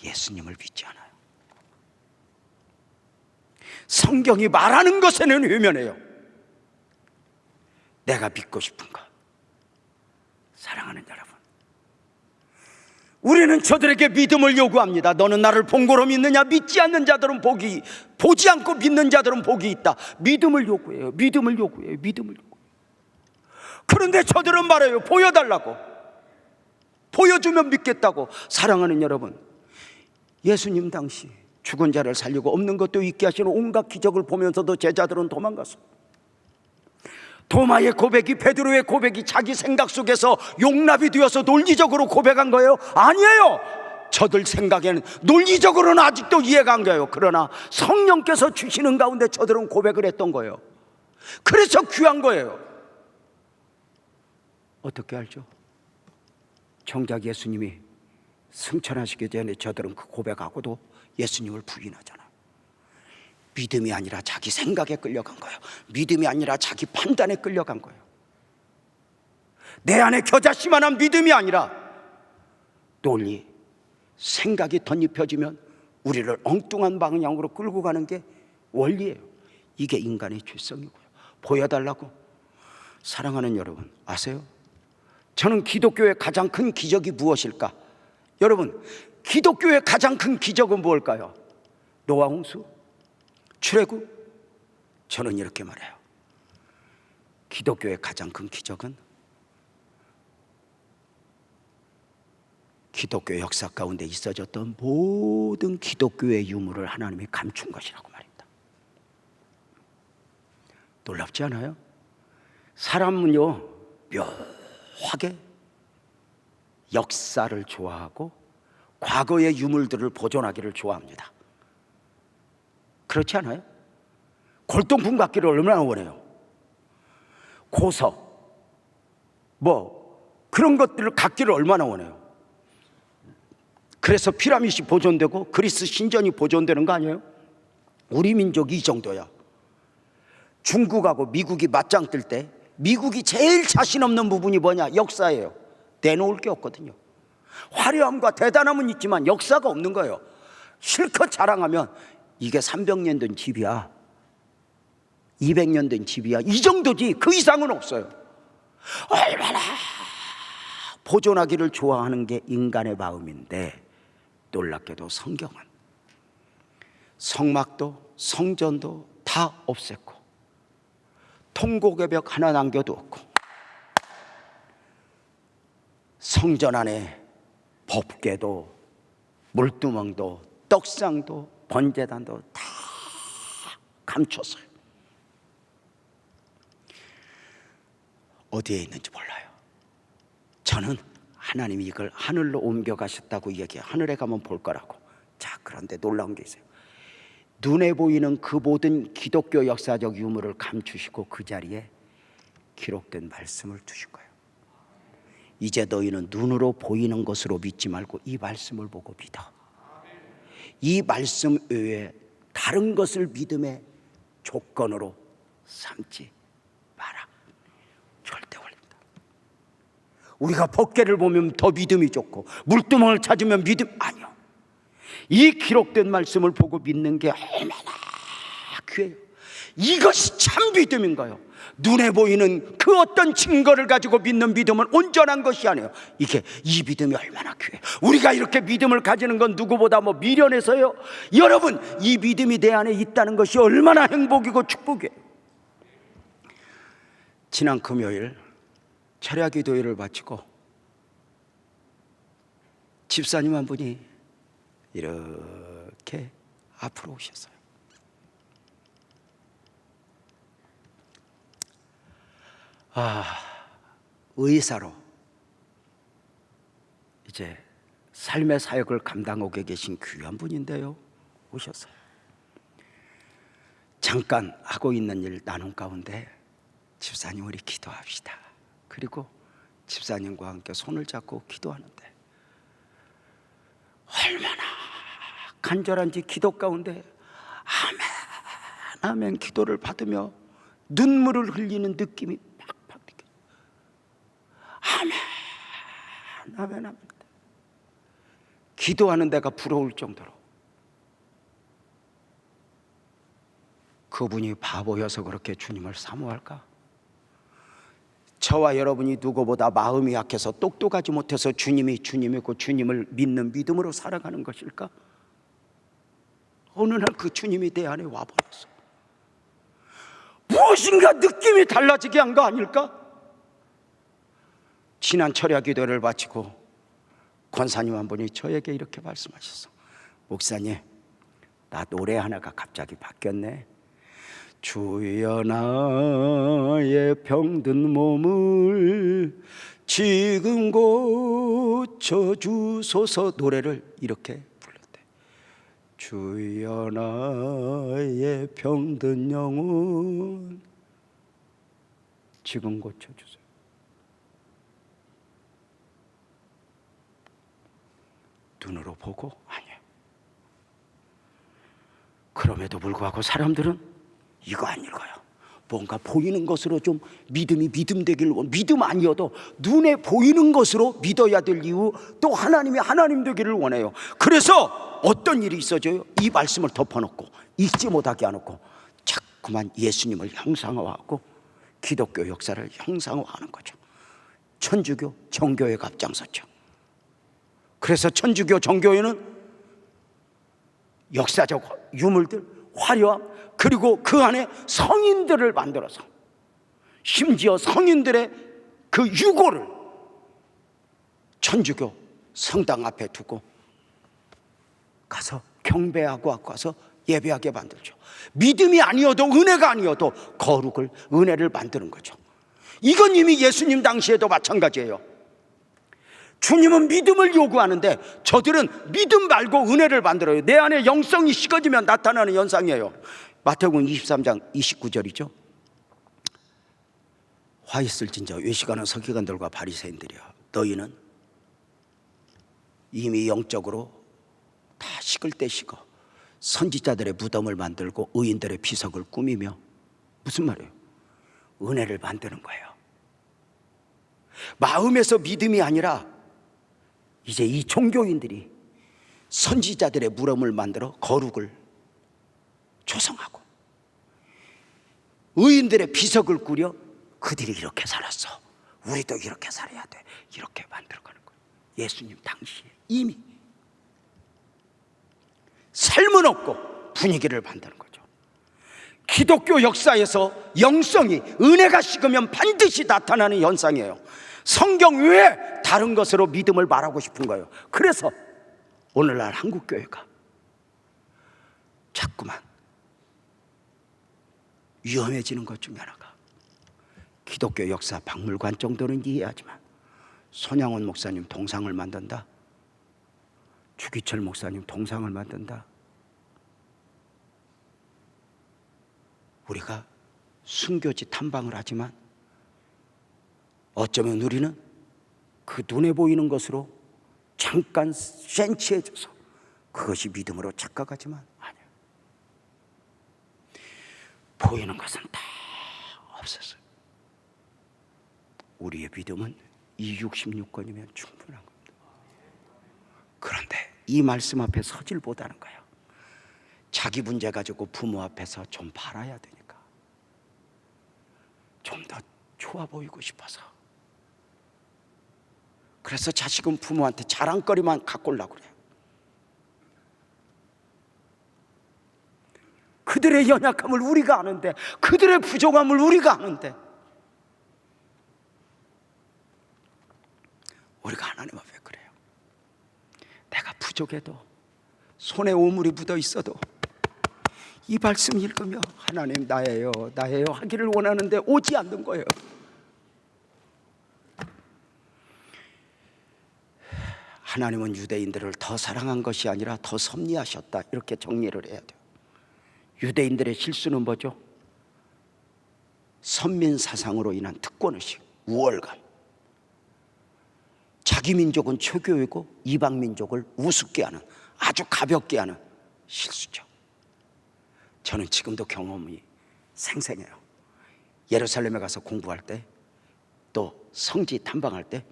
예수님을 믿지 않아요. 성경이 말하는 것에는 외면해요. 내가 믿고 싶은 것. 사랑하는 여러분, 우리는 저들에게 믿음을 요구합니다. 너는 나를 본고로 믿느냐? 믿지 않는 자들은 보지 않고 믿는 자들은 복이 있다. 믿음을 요구해요. 믿음을 요구해요. 믿음을 요구해요. 그런데 저들은 말해요. 보여달라고. 보여주면 믿겠다고. 사랑하는 여러분, 예수님 당시 죽은 자를 살리고 없는 것도 있게 하시는 온갖 기적을 보면서도 제자들은 도망갔습니다. 도마의 고백이, 베드로의 고백이 자기 생각 속에서 용납이 되어서 논리적으로 고백한 거예요? 아니에요. 저들 생각에는 논리적으로는 아직도 이해가 안 가요. 그러나 성령께서 주시는 가운데 저들은 고백을 했던 거예요. 그래서 귀한 거예요. 어떻게 알죠? 정작 예수님이 승천하시기 전에 저들은 그 고백하고도 예수님을 부인하잖아요. 믿음이 아니라 자기 생각에 끌려간 거예요. 믿음이 아니라 자기 판단에 끌려간 거예요. 내 안에 겨자씨만한 믿음이 아니라 논리, 생각이 덧입혀지면 우리를 엉뚱한 방향으로 끌고 가는 게 원리예요. 이게 인간의 죄성이고요. 보여달라고. 사랑하는 여러분, 아세요? 저는 기독교의 가장 큰 기적이 무엇일까? 여러분, 기독교의 가장 큰 기적은 무엇일까요? 노아 홍수? 출애굽? 저는 이렇게 말해요. 기독교의 가장 큰 기적은 기독교 역사 가운데 있어졌던 모든 기독교의 유물을 하나님이 감춘 것이라고 말입니다. 놀랍지 않아요? 사람은요, 묘하게 역사를 좋아하고 과거의 유물들을 보존하기를 좋아합니다. 그렇지 않아요? 골동품 갖기를 얼마나 원해요? 고서, 그런 것들을 갖기를 얼마나 원해요? 그래서 피라미드이 보존되고 그리스 신전이 보존되는 거 아니에요? 우리 민족이 이 정도야. 중국하고 미국이 맞짱 뜰 때 미국이 제일 자신 없는 부분이 뭐냐? 역사예요. 내놓을 게 없거든요. 화려함과 대단함은 있지만 역사가 없는 거예요. 실컷 자랑하면 이게 300년 된 집이야, 200년 된 집이야, 이 정도지 그 이상은 없어요. 얼마나 보존하기를 좋아하는 게 인간의 마음인데, 놀랍게도 성경은 성막도 성전도 다 없앴고 통곡의 벽 하나 남겨두었고 성전 안에 법궤도 물두멍도 떡상도 번제단도 다 감췄어요. 어디에 있는지 몰라요. 저는 하나님이 이걸 하늘로 옮겨가셨다고 얘기해요. 하늘에 가면 볼 거라고. 자, 그런데 놀라운 게 있어요. 눈에 보이는 그 모든 기독교 역사적 유물을 감추시고 그 자리에 기록된 말씀을 두신 거예요. 이제 너희는 눈으로 보이는 것으로 믿지 말고 이 말씀을 보고 믿어. 이 말씀 외에 다른 것을 믿음의 조건으로 삼지 마라. 절대 올립니다. 우리가 법궤를 보면 더 믿음이 좋고 물두멍을 찾으면 믿음, 아니요. 이 기록된 말씀을 보고 믿는 게 얼마나 귀해요. 이것이 참 믿음인가요? 눈에 보이는 그 어떤 증거를 가지고 믿는 믿음은 온전한 것이 아니에요. 이 믿음이 얼마나 귀해요. 우리가 이렇게 믿음을 가지는 건 누구보다 미련해서요. 여러분, 이 믿음이 내 안에 있다는 것이 얼마나 행복이고 축복이에요. 지난 금요일 철야기도회를 마치고 집사님 한 분이 이렇게 앞으로 오셨어요. 의사로 이제 삶의 사역을 감당하고 계신 귀한 분인데요, 오셨어요. 잠깐 하고 있는 일 나눈 가운데 집사님, 우리 기도합시다. 그리고 집사님과 함께 손을 잡고 기도하는데 얼마나 간절한지 기도 가운데 아멘 아멘 기도를 받으며 눈물을 흘리는 느낌이 팍팍 느껴요. 아멘 아멘 아멘. 기도하는 데가 부러울 정도로 그분이 바보여서 그렇게 주님을 사모할까? 저와 여러분이 누구보다 마음이 약해서 똑똑하지 못해서 주님이 주님이고 주님을 믿는 믿음으로 살아가는 것일까? 어느 날 그 주님이 내 안에 와버렸어. 무엇인가 느낌이 달라지게 한 거 아닐까? 지난 철야 기도를 마치고 권사님 한 분이 저에게 이렇게 말씀하셨어. 목사님, 나 노래 하나가 갑자기 바뀌었네. 주여 나의 병든 몸을 지금 고쳐주소서 노래를 이렇게 불렀대. 주여 나의 병든 영혼 지금 고쳐주세요. 눈으로 보고 아니에요. 그럼에도 불구하고 사람들은 이거 안 읽어요. 뭔가 보이는 것으로 좀 믿음이 믿음 되길 원. 믿음 아니어도 눈에 보이는 것으로 믿어야 될 이유, 또 하나님이 하나님 되기를 원해요. 그래서 어떤 일이 있어져요? 이 말씀을 덮어놓고 읽지 못하게 해놓고 자꾸만 예수님을 형상화하고 기독교 역사를 형상화하는 거죠. 천주교, 정교회가 앞장섰죠. 그래서 천주교, 정교회는 역사적 유물들, 화려함, 그리고 그 안에 성인들을 만들어서 심지어 성인들의 그 유고를 천주교 성당 앞에 두고 가서 경배하고 가서 예배하게 만들죠. 믿음이 아니어도, 은혜가 아니어도 거룩을, 은혜를 만드는 거죠. 이건 이미 예수님 당시에도 마찬가지예요. 주님은 믿음을 요구하는데 저들은 믿음 말고 은혜를 만들어요. 내 안에 영성이 식어지면 나타나는 현상이에요. 마태복음 23장 29절이죠. 화 있을진저 외식하는 서기관들과 바리새인들이야, 너희는 이미 영적으로 다 식을 때 식어 선지자들의 무덤을 만들고 의인들의 비석을 꾸미며, 무슨 말이에요? 은혜를 만드는 거예요. 마음에서 믿음이 아니라 이제 이 종교인들이 선지자들의 무덤을 만들어 거룩을 조성하고 의인들의 비석을 꾸려 그들이 이렇게 살았어, 우리도 이렇게 살아야 돼, 이렇게 만들어가는 거예요. 예수님 당시에 이미 삶은 없고 분위기를 만드는 거죠. 기독교 역사에서 영성이, 은혜가 식으면 반드시 나타나는 현상이에요. 성경 외에 다른 것으로 믿음을 말하고 싶은 거예요. 그래서 오늘날 한국교회가 자꾸만 위험해지는 것 중에 하나가, 기독교 역사 박물관 정도는 이해하지만 손양원 목사님 동상을 만든다, 주기철 목사님 동상을 만든다, 우리가 순교지 탐방을 하지만 어쩌면 우리는 그 눈에 보이는 것으로 잠깐 센치해져서 그것이 믿음으로 착각하지만 아니에요. 보이는 것은 다 없었어요. 우리의 믿음은 이 66권이면 충분한 겁니다. 그런데 이 말씀 앞에 서질 못하는 거예요. 자기 문제 가지고 부모 앞에서 좀 팔아야 되니까, 좀 더 좋아 보이고 싶어서. 그래서 자식은 부모한테 자랑거리만 갖고 오려고 그래요. 그들의 연약함을 우리가 아는데, 그들의 부족함을 우리가 아는데, 우리가 하나님 앞에 그래요. 내가 부족해도, 손에 오물이 묻어 있어도 이 말씀 읽으며 하나님 나예요, 나예요 하기를 원하는데 오지 않는 거예요. 하나님은 유대인들을 더 사랑한 것이 아니라 더 섭리하셨다, 이렇게 정리를 해야 돼요. 유대인들의 실수는 뭐죠? 선민 사상으로 인한 특권의식, 우월감. 자기 민족은 초교이고 이방 민족을 우습게 하는, 아주 가볍게 하는 실수죠. 저는 지금도 경험이 생생해요. 예루살렘에 가서 공부할 때, 또 성지 탐방할 때,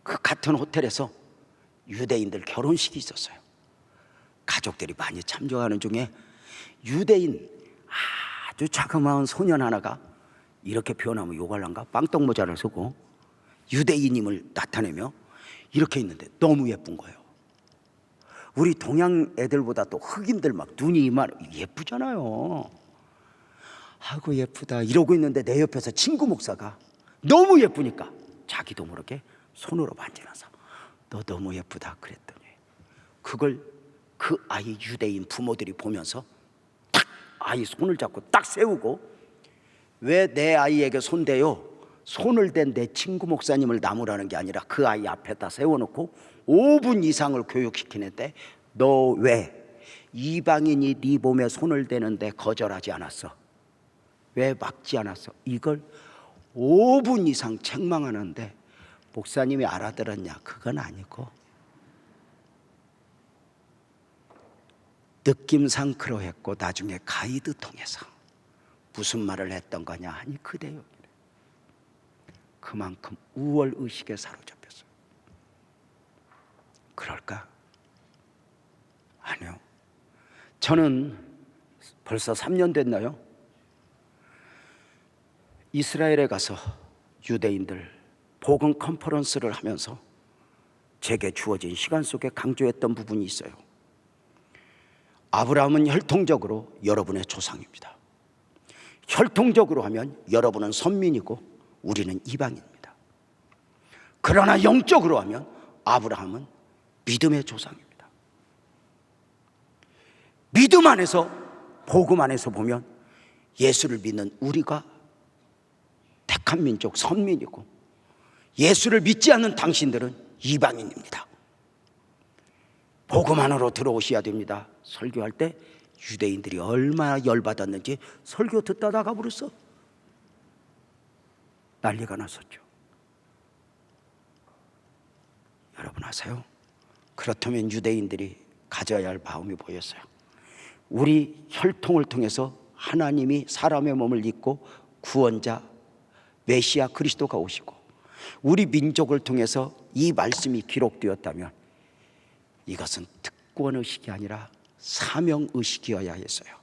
그 같은 호텔에서 유대인들 결혼식이 있었어요. 가족들이 많이 참조하는 중에 유대인 아주 자그마한 소년 하나가, 이렇게 표현하면 욕할란가, 빵떡 모자를 쓰고 유대인임을 나타내며 이렇게 있는데 너무 예쁜 거예요. 우리 동양 애들보다 또 흑인들 막 눈이 이만 예쁘잖아요. 아이고 예쁘다 이러고 있는데 내 옆에서 친구 목사가 너무 예쁘니까 자기도 모르게 손으로 만지면서 너 너무 예쁘다 그랬더니, 그걸 그 아이 유대인 부모들이 보면서 딱 아이 손을 잡고 딱 세우고, 왜 내 아이에게 손대요? 손을 댄 내 친구 목사님을 나무라는 게 아니라 그 아이 앞에다 세워놓고 5분 이상을 교육시키는데 너 왜 이방인이 네 몸에 손을 대는데 거절하지 않았어? 왜 막지 않았어? 이걸 5분 이상 책망하는데 목사님이 알아들었냐? 그건 아니고 느낌상 그러했고 나중에 가이드 통해서 무슨 말을 했던 거냐 하니 그대요. 그만큼 우월의식에 사로잡혔어요. 그럴까? 아니요. 저는 벌써 3년 됐나요? 이스라엘에 가서 유대인들 복음 컨퍼런스를 하면서 제게 주어진 시간 속에 강조했던 부분이 있어요. 아브라함은 혈통적으로 여러분의 조상입니다. 혈통적으로 하면 여러분은 선민이고 우리는 이방인입니다. 그러나 영적으로 하면 아브라함은 믿음의 조상입니다. 믿음 안에서, 복음 안에서 보면 예수를 믿는 우리가 택한 민족 선민이고 예수를 믿지 않는 당신들은 이방인입니다. 복음 안으로 들어오셔야 됩니다. 설교할 때 유대인들이 얼마나 열받았는지 설교 듣다 나가 버렸어. 난리가 났었죠. 여러분 아세요? 그렇다면 유대인들이 가져야 할 마음이 보였어요. 우리 혈통을 통해서 하나님이 사람의 몸을 입고 구원자 메시아 그리스도가 오시고 우리 민족을 통해서 이 말씀이 기록되었다면 이것은 특권의식이 아니라 사명의식이어야 했어요.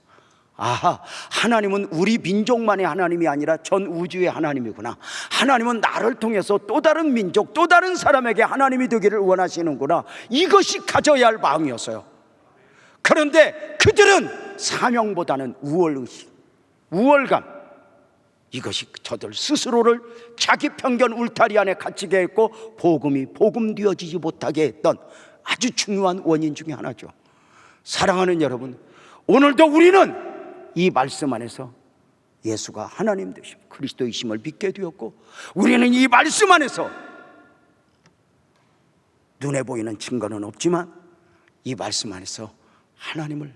아하, 하나님은 우리 민족만의 하나님이 아니라 전 우주의 하나님이구나. 하나님은 나를 통해서 또 다른 민족, 또 다른 사람에게 하나님이 되기를 원하시는구나. 이것이 가져야 할 마음이었어요. 그런데 그들은 사명보다는 우월의식, 우월감, 이것이 저들 스스로를 자기 편견 울타리 안에 갇히게 했고 복음이 복음되어지지 못하게 했던 아주 중요한 원인 중에 하나죠. 사랑하는 여러분, 오늘도 우리는 이 말씀 안에서 예수가 하나님 되심 그리스도이심을 믿게 되었고 우리는 이 말씀 안에서 눈에 보이는 증거는 없지만 이 말씀 안에서 하나님을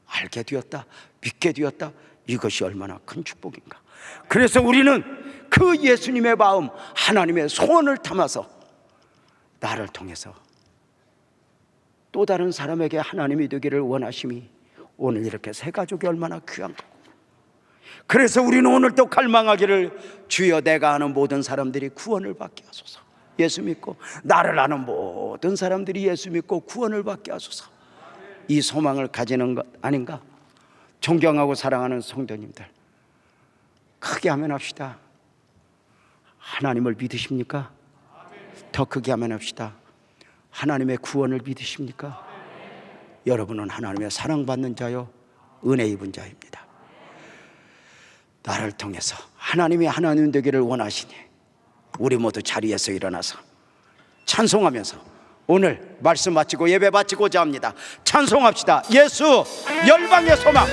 알게 되었다, 믿게 되었다. 이것이 얼마나 큰 축복인가. 그래서 우리는 그 예수님의 마음, 하나님의 소원을 담아서 나를 통해서 또 다른 사람에게 하나님이 되기를 원하심이 오늘 이렇게 새 가족이 얼마나 귀한 거고. 그래서 우리는 오늘 또 갈망하기를 주여 내가 아는 모든 사람들이 구원을 받게 하소서. 예수 믿고 나를 아는 모든 사람들이 예수 믿고 구원을 받게 하소서. 이 소망을 가지는 것 아닌가? 존경하고 사랑하는 성도님들, 크게 아멘 합시다. 하나님을 믿으십니까? 더 크게 아멘 합시다. 하나님의 구원을 믿으십니까? 여러분은 하나님의 사랑받는 자요 은혜 입은 자입니다. 나를 통해서 하나님이 하나님 되기를 원하시니 우리 모두 자리에서 일어나서 찬송하면서 오늘 말씀 마치고 예배 마치고자 합니다. 찬송합시다. 예수 열방의 소망.